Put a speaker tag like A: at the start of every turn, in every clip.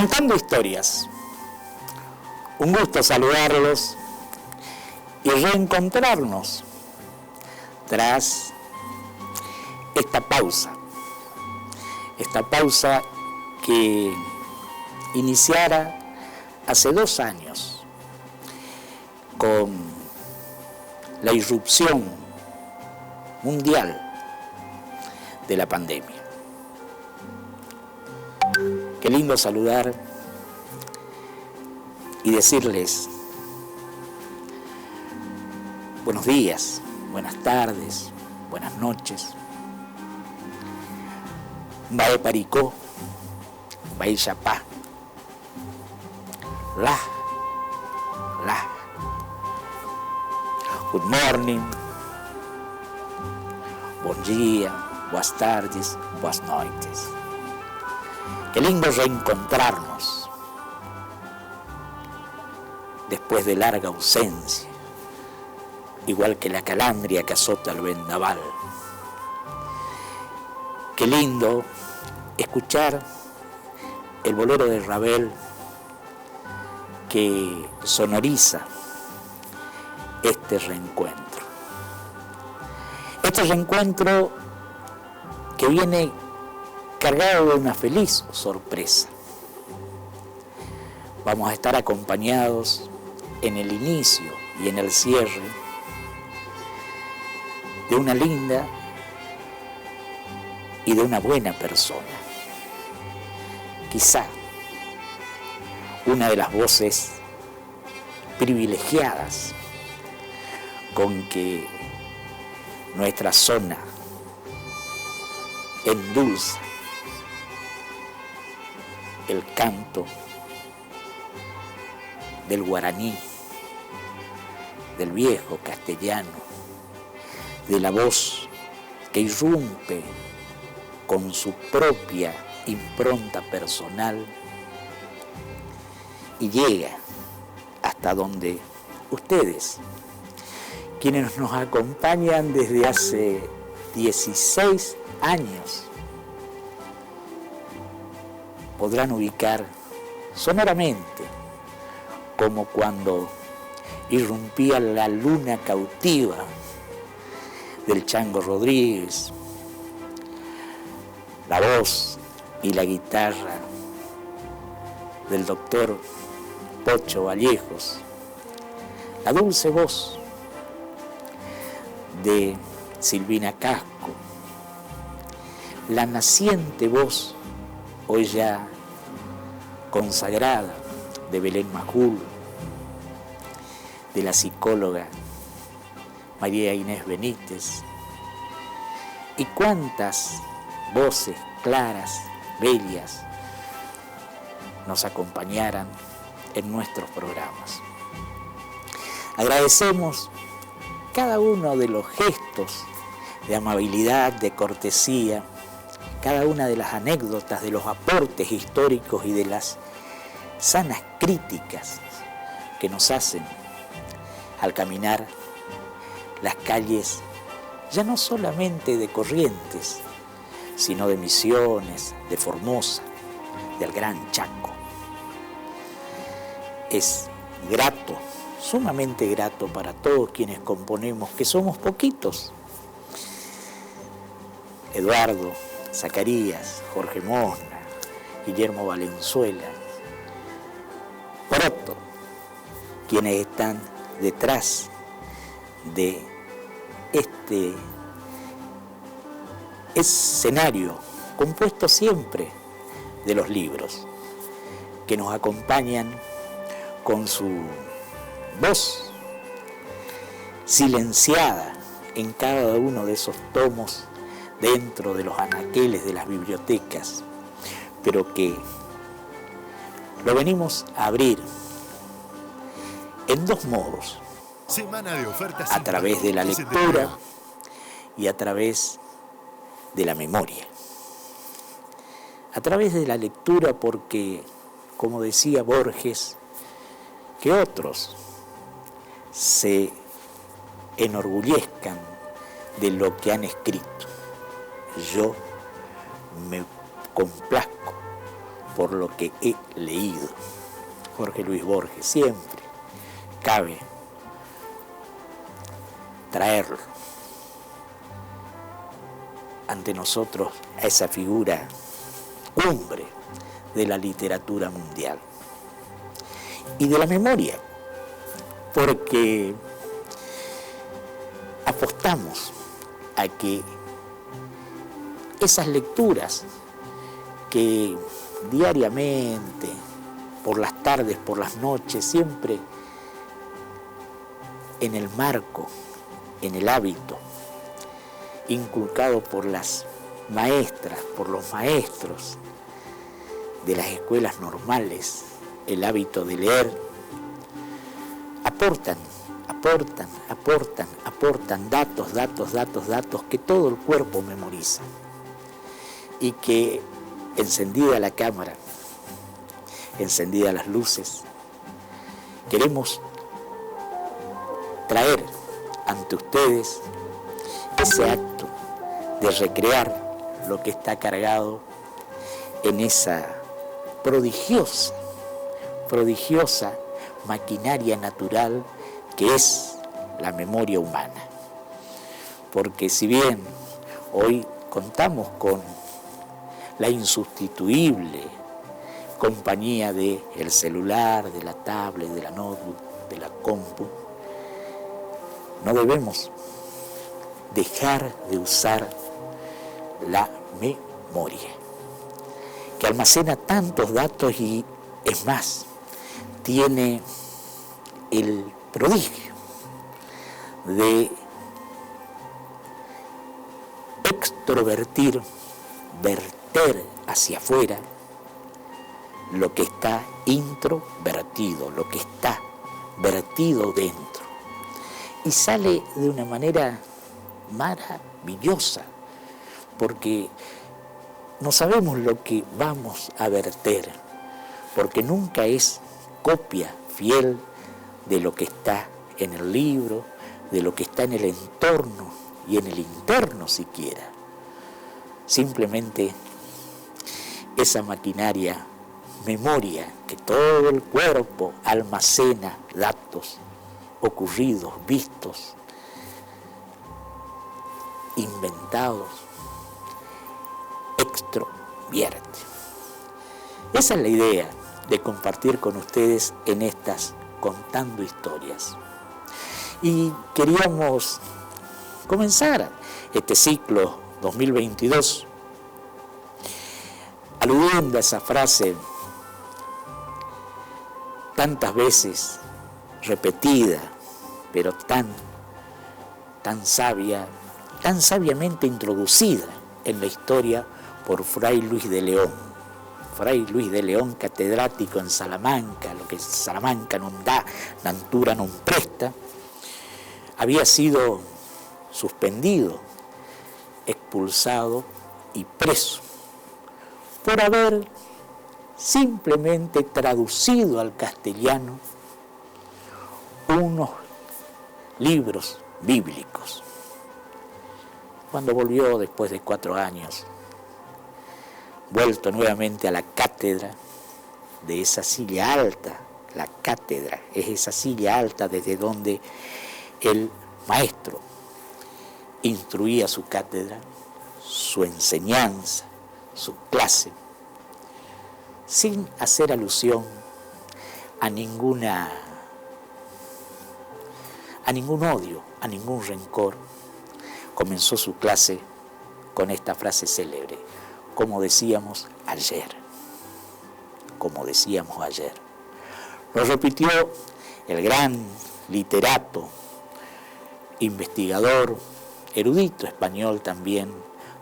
A: Contando historias. Un gusto saludarlos y reencontrarnos tras esta pausa que iniciara hace 2 años con la irrupción mundial de la pandemia. Qué lindo saludar y decirles buenos días, buenas tardes, buenas noches. Mbae Paricó, Mbae Chapá, La. Good morning, bom dia, boas tardes, boas noites. Qué lindo reencontrarnos después de larga ausencia, igual que la calandria que azota el vendaval. Qué lindo escuchar el bolero de Ravel que sonoriza este reencuentro. Este reencuentro que viene cargado de una feliz sorpresa. Vamos a estar acompañados en el inicio y en el cierre de una linda y de una buena persona. Quizá una de las voces privilegiadas con que nuestra zona endulza el canto del guaraní, del viejo castellano, de la voz que irrumpe con su propia impronta personal y llega hasta donde ustedes, quienes nos acompañan desde hace 16 años, podrán ubicar sonoramente como cuando irrumpía la luna cautiva del Chango Rodríguez, la voz y la guitarra del doctor Pocho Vallejos, la dulce voz de Silvina Casco, la naciente voz hoy ya consagrada de Belén Majul, de la psicóloga María Inés Benítez, y cuántas voces claras, bellas, nos acompañaran en nuestros programas. Agradecemos cada uno de los gestos de amabilidad, de cortesía, cada una de las anécdotas, de los aportes históricos y de las sanas críticas que nos hacen al caminar las calles, ya no solamente de Corrientes, sino de Misiones, de Formosa, del Gran Chaco. Es grato, sumamente grato para todos quienes componemos, que somos poquitos. Eduardo, Zacarías, Jorge Mosna, Guillermo Valenzuela, Proto, quienes están detrás de este escenario compuesto siempre de los libros, que nos acompañan con su voz silenciada en cada uno de esos tomos dentro de los anaqueles de las bibliotecas, pero que lo venimos a abrir en 2 modos:
B: Semana de ofertas
A: a través de la lectura y a través de la memoria. A través de la lectura porque, como decía Borges, que otros se enorgullezcan de lo que han escrito. Yo me complazco por lo que he leído. Jorge Luis Borges, siempre cabe traerlo ante nosotros a esa figura cumbre de la literatura mundial y de la memoria, porque apostamos a que esas lecturas que diariamente, por las tardes, por las noches, siempre en el marco, en el hábito, inculcado por las maestras, por los maestros de las escuelas normales, el hábito de leer, aportan datos que todo el cuerpo memoriza y que, encendida la cámara, encendidas las luces, queremos traer ante ustedes ese acto de recrear lo que está cargado en esa prodigiosa maquinaria natural que es la memoria humana. Porque si bien hoy contamos con la insustituible compañía del celular, de la tablet, de la notebook, de la compu, no debemos dejar de usar la memoria, que almacena tantos datos y, es más, tiene el prodigio de extrovertir, verter hacia afuera lo que está introvertido, lo que está vertido dentro. Y sale de una manera maravillosa, porque no sabemos lo que vamos a verter, porque nunca es copia fiel de lo que está en el libro, de lo que está en el entorno y en el interno siquiera. Simplemente esa maquinaria, memoria, que todo el cuerpo almacena datos ocurridos, vistos, inventados, extrovierte. Esa es la idea de compartir con ustedes en estas Contando Historias. Y queríamos comenzar este ciclo 2022 aludiendo a esa frase tantas veces repetida, pero tan sabia, tan sabiamente introducida en la historia por Fray Luis de León. Fray Luis de León, catedrático en Salamanca, lo que Salamanca non dà, Natura non presta, había sido suspendido, expulsado y preso por haber simplemente traducido al castellano unos libros bíblicos. Cuando volvió después de 4 años, vuelto nuevamente a la cátedra de esa silla alta, la cátedra es esa silla alta desde donde el maestro instruía su cátedra, su enseñanza, su clase, sin hacer alusión a ningún odio, a ningún rencor. Comenzó su clase con esta frase célebre: como decíamos ayer. Lo repitió el gran literato, investigador, erudito español también,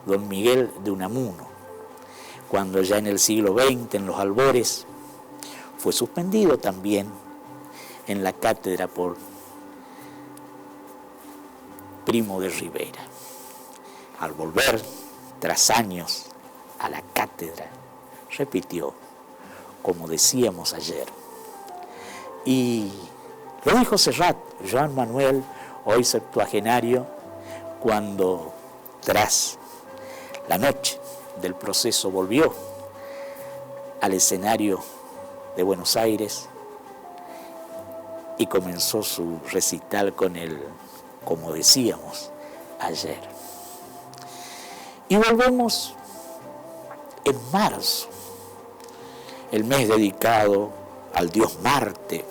A: don Miguel de Unamuno, cuando ya en el siglo XX, en los albores, fue suspendido también en la cátedra por Primo de Rivera. Al volver, tras años, a la cátedra, repitió, como decíamos ayer. Y lo dijo Serrat, Joan Manuel, hoy septuagenario, cuando tras la noche del proceso volvió al escenario de Buenos Aires y comenzó su recital con el, como decíamos ayer. Y volvemos en marzo, el mes dedicado al dios Marte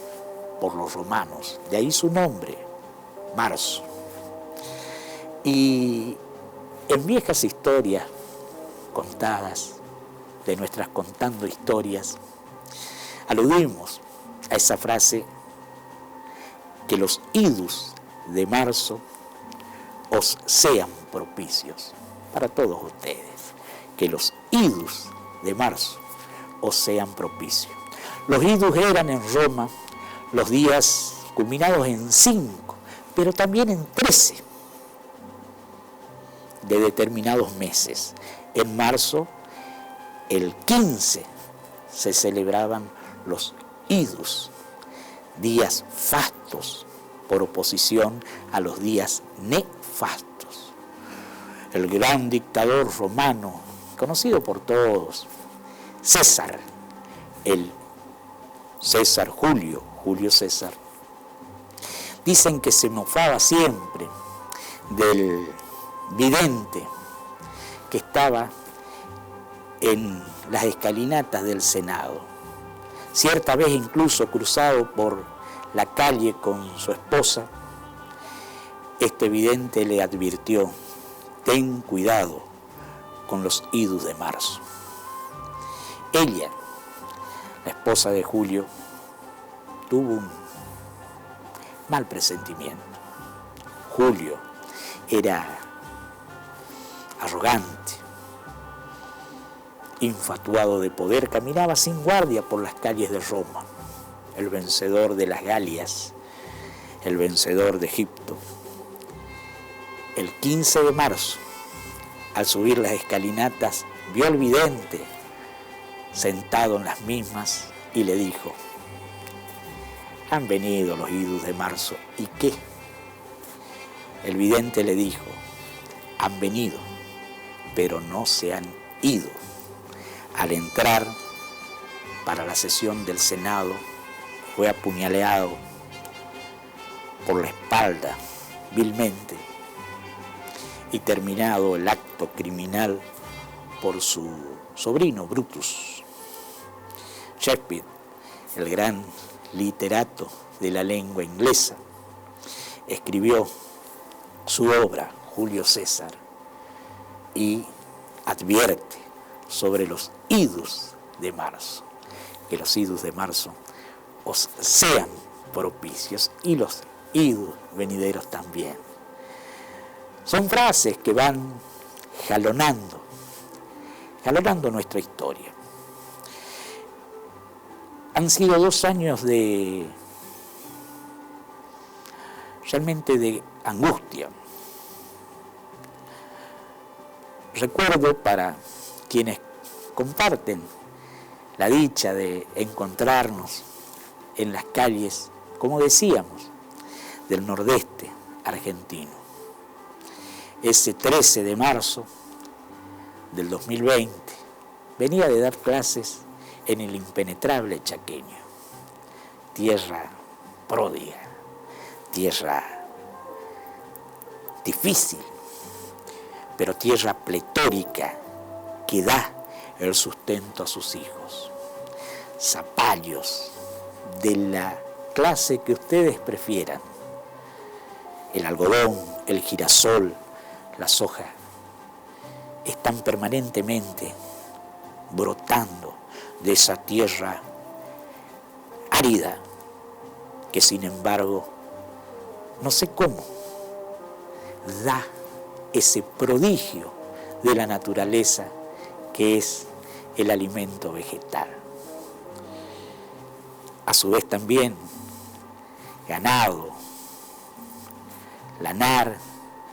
A: por los romanos, de ahí su nombre, marzo. Y en viejas historias contadas, de nuestras contando historias, aludimos a esa frase que los idus de marzo os sean propicios para todos ustedes, que los idus de marzo os sean propicios. Los idus eran en Roma los días culminados en 5, pero también en 13 de determinados meses. En marzo, el 15, se celebraban los idus, días fastos, por oposición a los días nefastos. El gran dictador romano, conocido por todos, César, el César Julio César, dicen que se mofaba siempre del vidente que estaba en las escalinatas del Senado. Cierta vez incluso cruzado por la calle con su esposa, este vidente le advirtió: ten cuidado con los idus de marzo. Ella, la esposa de Julio, tuvo un mal presentimiento. Julio era arrogante, infatuado de poder, caminaba sin guardia por las calles de Roma, el vencedor de las Galias, el vencedor de Egipto. El 15 de marzo, al subir las escalinatas, vio al vidente sentado en las mismas y le dijo: han venido los idus de marzo, ¿y qué? El vidente le dijo: han venido, pero no se han ido. Al entrar para la sesión del Senado, fue apuñaleado por la espalda vilmente y terminado el acto criminal por su sobrino Brutus. Shakespeare, el gran literato de la lengua inglesa, escribió su obra Julio César y advierte sobre los idus de marzo, que los idus de marzo os sean propicios y los idus venideros también. Son frases que van jalonando nuestra historia. Han sido 2 años realmente de angustia. Recuerdo, para quienes comparten la dicha de encontrarnos en las calles, como decíamos, del nordeste argentino, ese 13 de marzo del 2020, venía de dar clases en el impenetrable chaqueño, tierra pródiga, tierra difícil, pero tierra pletórica que da el sustento a sus hijos. Zapallos de la clase que ustedes prefieran, el algodón, el girasol, la soja, están permanentemente brotando de esa tierra árida que, sin embargo, no sé cómo, da ese prodigio de la naturaleza que es el alimento vegetal. A su vez también ganado, lanar,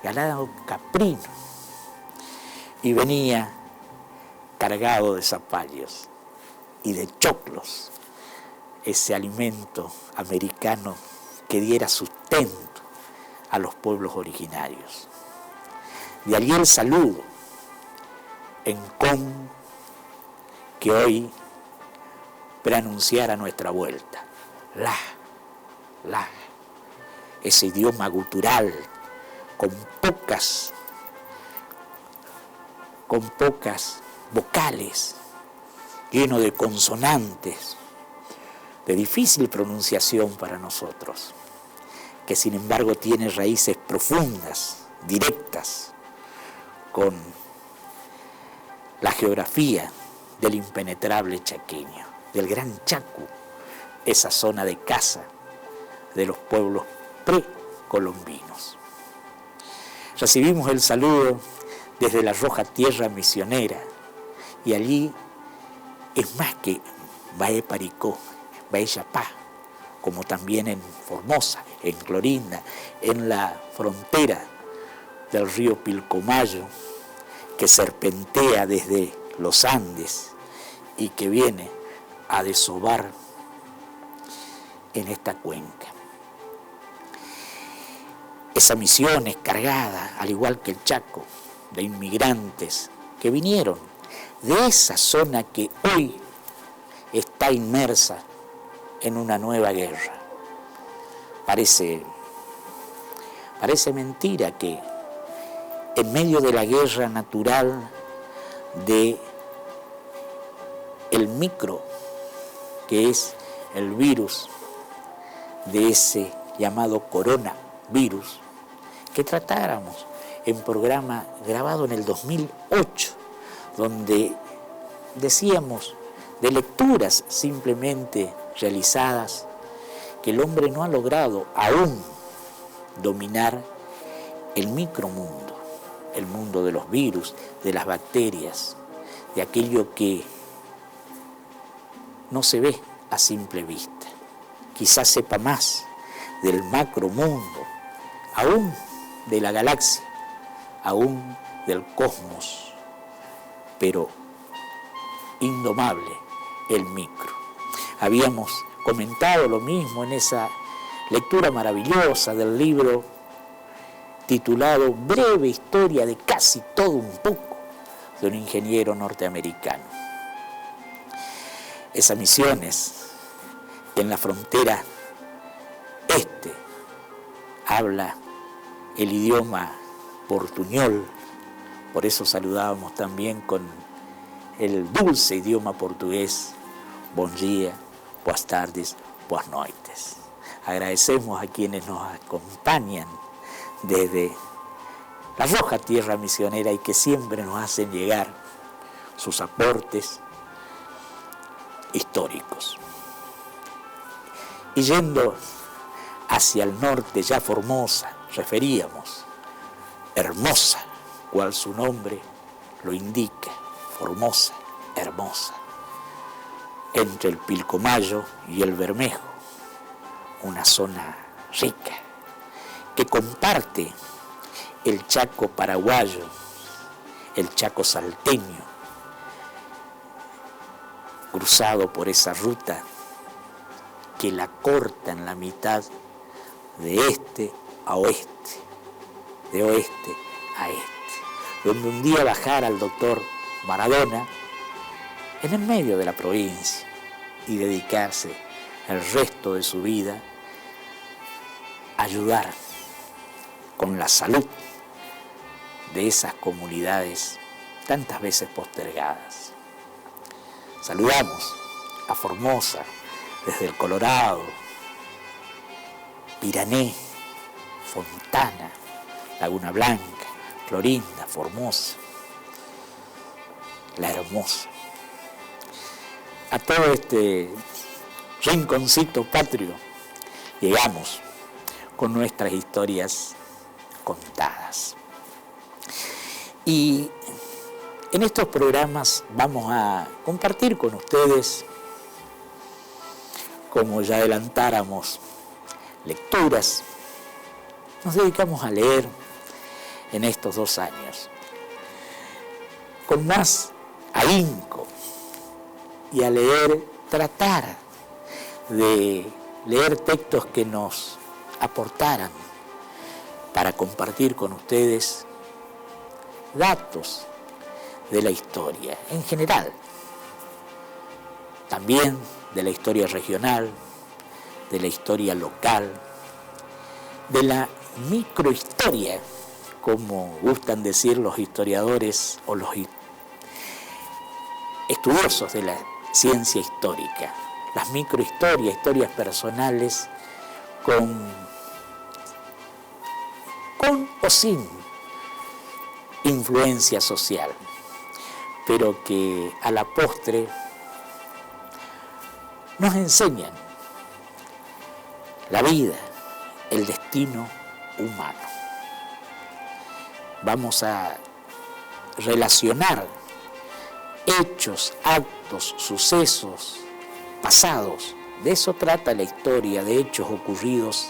A: ganado caprino, y venía cargado de zapallos y de choclos, ese alimento americano que diera sustento a los pueblos originarios. De allí el saludo en con que hoy preanunciar a nuestra vuelta. La, ese idioma gutural con pocas vocales, lleno de consonantes, de difícil pronunciación para nosotros, que sin embargo tiene raíces profundas, directas, con la geografía del impenetrable chaqueño, del Gran Chaco, esa zona de caza de los pueblos precolombinos. Recibimos el saludo desde la roja tierra misionera, y allí es más que Bae Paricó, Bae Yapá, como también en Formosa, en Clorinda, en la frontera del río Pilcomayo, que serpentea desde los Andes y que viene a desovar en esta cuenca. Esa misión es cargada, al igual que el Chaco, de inmigrantes que vinieron de esa zona que hoy está inmersa en una nueva guerra. Parece mentira que en medio de la guerra natural de el micro, que es el virus de ese llamado coronavirus, que tratáramos en programa grabado en el 2008, donde decíamos de lecturas simplemente realizadas que el hombre no ha logrado aún dominar el micromundo, el mundo de los virus, de las bacterias, de aquello que no se ve a simple vista. Quizás sepa más del macromundo, aún de la galaxia, aún del cosmos, pero indomable el micro. Habíamos comentado lo mismo en esa lectura maravillosa del libro titulado Breve historia de casi todo un poco, de un ingeniero norteamericano. Esas misiones en la frontera este habla el idioma portuñol, por eso saludábamos también con el dulce idioma portugués, bom dia, boas tardes, boas noites. Agradecemos a quienes nos acompañan desde la roja tierra misionera y que siempre nos hacen llegar sus aportes históricos. Y yendo hacia el norte, ya Formosa, referíamos, hermosa, cual su nombre lo indica, Formosa, hermosa, entre el Pilcomayo y el Bermejo, una zona rica que comparte el Chaco paraguayo, el Chaco salteño, cruzado por esa ruta que la corta en la mitad de este a oeste, de oeste a este, donde un día bajara el doctor Maradona en el medio de la provincia y dedicarse el resto de su vida a ayudar con la salud de esas comunidades tantas veces postergadas. Saludamos a Formosa desde el Colorado, Pirané, Fontana, Laguna Blanca, Clorinda, Formosa, La Hermosa. A todo este rinconcito patrio llegamos con nuestras historias contadas. Y en estos programas vamos a compartir con ustedes, como ya adelantáramos, lecturas. Nos dedicamos a leer en estos 2 años con más ahínco y a leer, tratar de leer textos que nos aportaran para compartir con ustedes datos de la historia en general. También de la historia regional, de la historia local, de la microhistoria, como gustan decir los historiadores o los estudiosos de la ciencia histórica. Las microhistorias, historias personales con o sin influencia social, pero que a la postre nos enseñan la vida, el destino humano. Vamos a relacionar hechos, actos, sucesos pasados. De eso trata la historia, de hechos ocurridos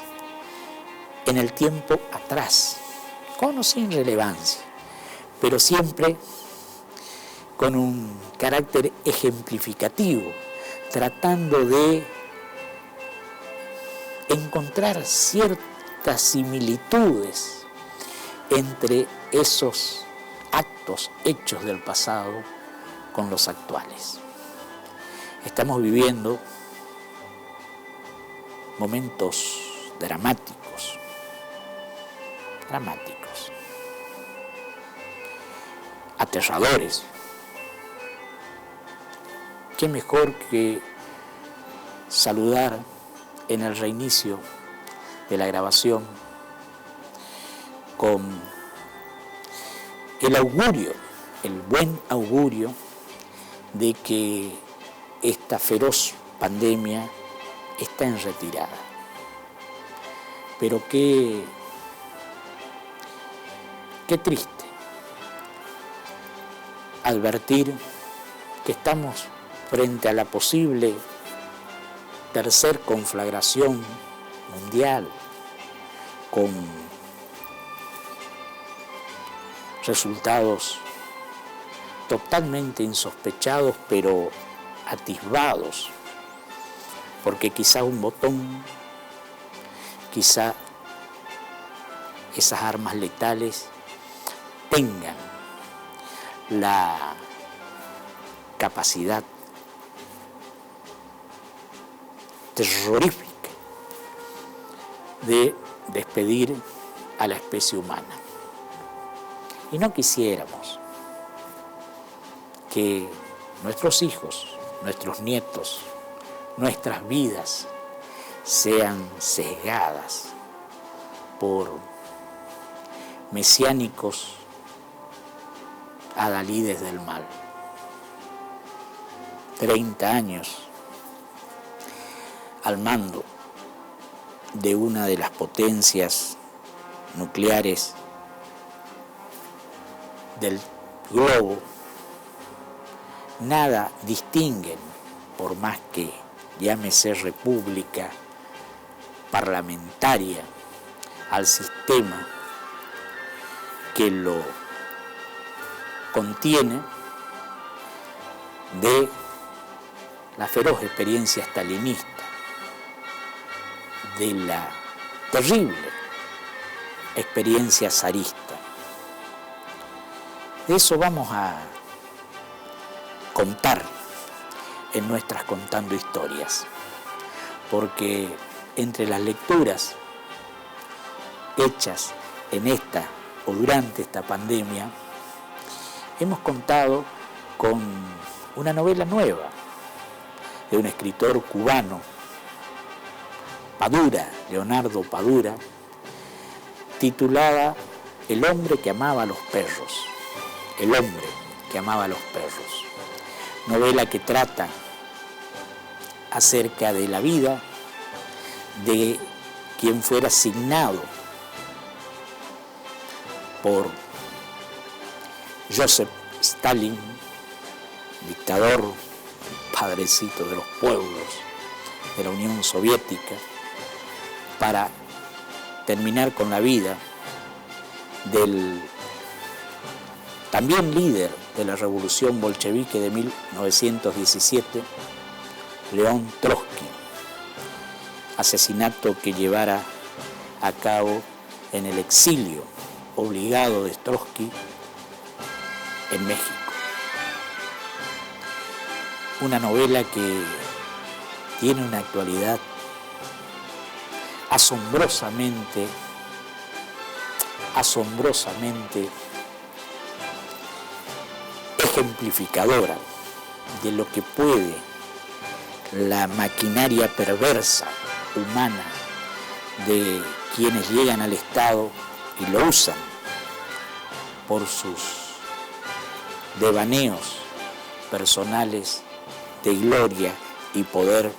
A: en el tiempo atrás, con o sin relevancia, pero siempre con un carácter ejemplificativo, tratando de encontrar ciertas similitudes entre esos actos, hechos del pasado con los actuales. Estamos viviendo momentos dramáticos, aterradores. Qué mejor que saludar en el reinicio de la grabación con el augurio, el buen augurio de que esta feroz pandemia está en retirada. Pero qué triste advertir que estamos frente a la posible tercer conflagración mundial, con resultados totalmente insospechados, pero atisbados, porque quizá un botón, quizá esas armas letales tengan la capacidad terrorífica de despedir a la especie humana. Y no quisiéramos que nuestros hijos, nuestros nietos, nuestras vidas sean sesgadas por mesiánicos adalides del mal. 30 años al mando de una de las potencias nucleares del globo, nada distinguen, por más que llámese república parlamentaria, al sistema que lo contiene, de la feroz experiencia stalinista, de la terrible experiencia zarista. De eso vamos a contar en nuestras Contando Historias, porque entre las lecturas hechas en esta o durante esta pandemia, hemos contado con una novela nueva de un escritor cubano, Padura, Leonardo Padura, titulada El hombre que amaba a los perros. El hombre que amaba a los perros. Novela que trata acerca de la vida de quien fuera asignado por Joseph Stalin, dictador, padrecito de los pueblos de la Unión Soviética, para terminar con la vida del también líder de la revolución bolchevique de 1917, León Trotsky, asesinato que llevara a cabo en el exilio obligado de Trotsky en México. Una novela que tiene una actualidad asombrosamente ejemplificadora de lo que puede la maquinaria perversa humana de quienes llegan al Estado y lo usan por sus devaneos personales de gloria y poder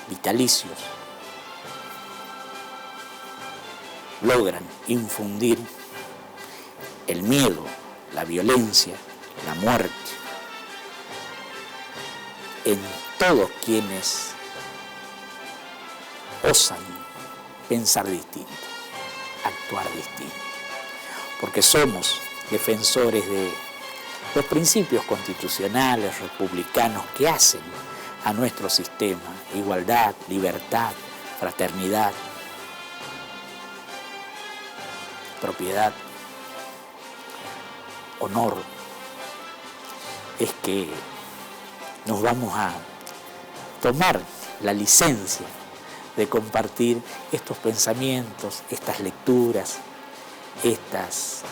A: vitalicios. Logran infundir el miedo, la violencia, la muerte en todos quienes osan pensar distinto, actuar distinto, porque somos defensores de los principios constitucionales, republicanos, que hacen a nuestro sistema igualdad, libertad, fraternidad, propiedad, honor. Es que nos vamos a tomar la licencia de compartir estos pensamientos, estas lecturas, estas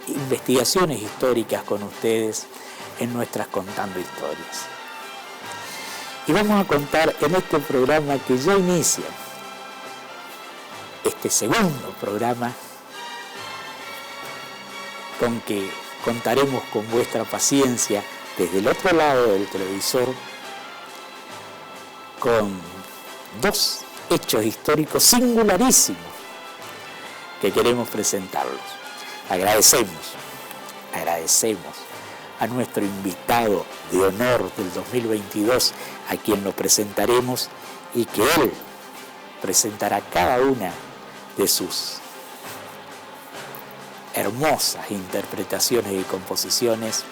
A: investigaciones históricas con ustedes en nuestras Contando Historias. Y vamos a contar en este programa que ya inicia, este segundo programa, con que contaremos con vuestra paciencia desde el otro lado del televisor, con dos hechos históricos singularísimos que queremos presentarlos. Agradecemos a nuestro invitado de honor del 2022, a quien lo presentaremos y que él presentará cada una de sus hermosas interpretaciones y composiciones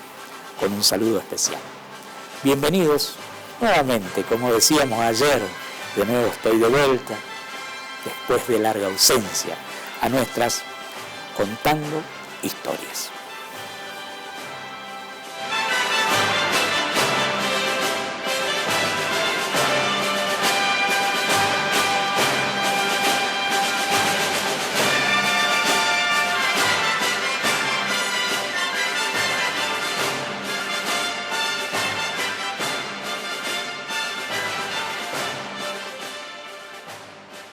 A: con un saludo especial. Bienvenidos nuevamente, como decíamos ayer, de nuevo estoy de vuelta, después de larga ausencia, a nuestras Contando Historias.